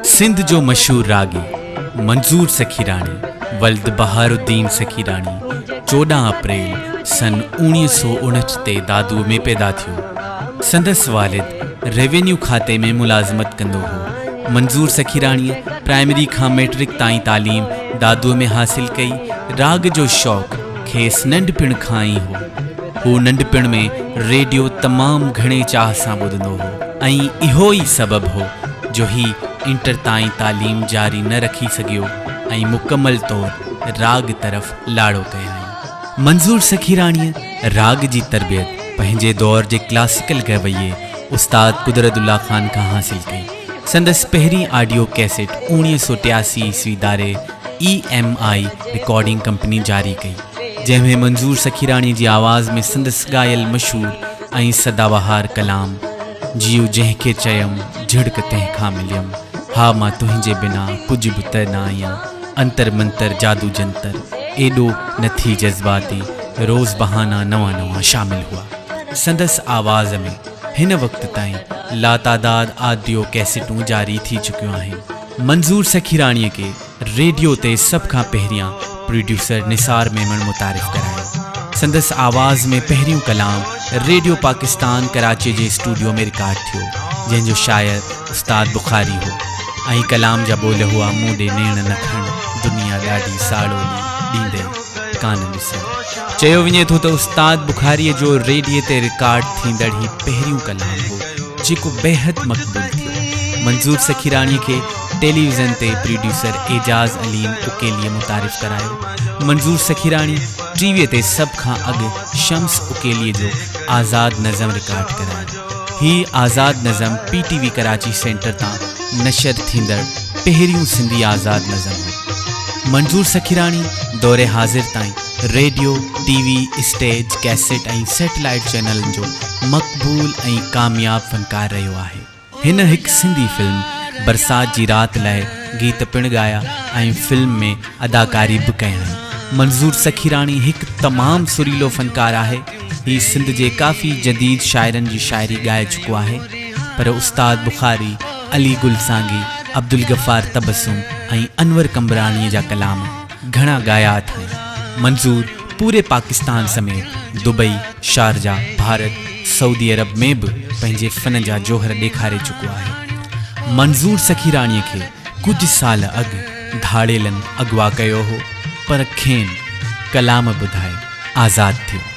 सिंध जो मशहूर रागी मंजूर सखीराणी वल्द बहारुद्दीन सखीराणी 14 अप्रैल सन 1959 ते दादू में पैदा थियो। संदस वालिद रेवेन्यू खाते में मुलाजमत कंदो हो। मंजूर सखीराणी प्राइमरी खां मैट्रिक ताईं तालीम दादू में हासिल कई। राग जो शौक़ खेस नंढपिण खां ई हो। हू नंढपिण में रेडियो तमाम घणे चाह सां ॿुधंदो हो ऐं इहो ई सबब हो जो ही इंटर ताईं तालीम जारी न रखी सघियो ऐं मुकमल तौर राग तरफ़ लाड़ो कयाईं। मंजूर सखीराणीअ राग जी तरबियत पंहिंजे दौर जे क्लासिकल गवैये उस्ताद कुदरतुल्लाह खान खां हासिल कई। संदसि पहिरीं ऑडियो कैसेट 1983 ईस्वी दारे EMI रिकॉर्डिंग कंपनी जारी कई, जंहिंमें मंजूर सखीराणी जी आवाज़ में संदसि ॻायल मशहूर ऐं सदाबहार कलाम जियो जंहिंखे चयमि झिड़क तंहिंखां मिलियमि, हा मां तुंहिंजे बिना कुझु बि त न आहियां, अंतर मंतर जादू जंतर, एॾो नथी जज़्बाती, रोज़ बहाना नवां नवां शामिल हुआ। संदसि आवाज़ में हिन वक़्त ताईं लातादाद ऑडियो कैसेटूं जारी थी चुकियूं आहिनि। मंजूर सखीराणीअ खे रेडियो ते सभ खां पहिरियां प्रोड्यूसर निसार मेमण मुतारिफ़ करायो। संदसि आवाज़ में पहिरियों कलाम रेडियो पाकिस्तान कराची जे स्टूडियो में रिकॉर्ड थियो, जंहिंजो शायर उस्ताद बुखारी हो ऐं कलाम जा बोल हुआ मूं ॾे नेण न खण, दुनिया ॾाढी साड़ोली ॾींदे कान ॾिसण। चयो वञे थो त उस्ताद बुखारीअ जो रेडियो ते रिकॉर्ड थींदड़ ही पहिरियों कलाम हो जेको बेहद मक़बूल थियो। मंजूर सखीराणीअ खे टेलीविज़न ते प्रोड्यूसर एजाज़ अलीम उकेलीअ मुतारिफ़ करायो। मंजूर सखीराणी टीवीअ ते सभ खां अॻु शम्स उकेलीअ जो आज़ाद नज़म रिकॉर्ड करायो। ही आज़ाद नज़म PTV कराची सेंटर तां नशर थींदड़ पहिरियों सिंधी आज़ाद नज़म हो। मंजूर सखीराणी दौरे हाज़िर ताईं रेडियो, TV, स्टेज, कैसेट ऐं सैटेलाइट चैनलनि जो मक़बूल ऐं कामयाब फ़नकार रहियो आहे। हिन हिकु सिंधी फिल्म बरसात जी रात लाइ गीत पिण ॻाया ऐं फिल्म में अदाकारी बि कयई। मंजूर सखीराणी हिकु तमामु सुरीलो फ़नकार आहे। ही सिंध जे काफ़ी जदीद शाइरनि जी शाइरी ॻाए चुको आहे, पर उस्ताद बुखारी, अली गुलसांगी, अब्दुल गफ़ार तबस्सुम ऐं अनवर कंबराणीअ जा कलाम घणा ॻाया अथई। मंजूर पूरे पाकिस्तान समेत दुबई, शारजा, भारत, सऊदी अरब में बि पंहिंजे फ़न जा जोहर ॾेखारे चुको आहे। मंजूर सखीराणीअ खे कुझु साल अॻु धाड़ेलनि अगवा कयो हो, पर खेनि कलाम ॿुधाए आज़ादु थियो।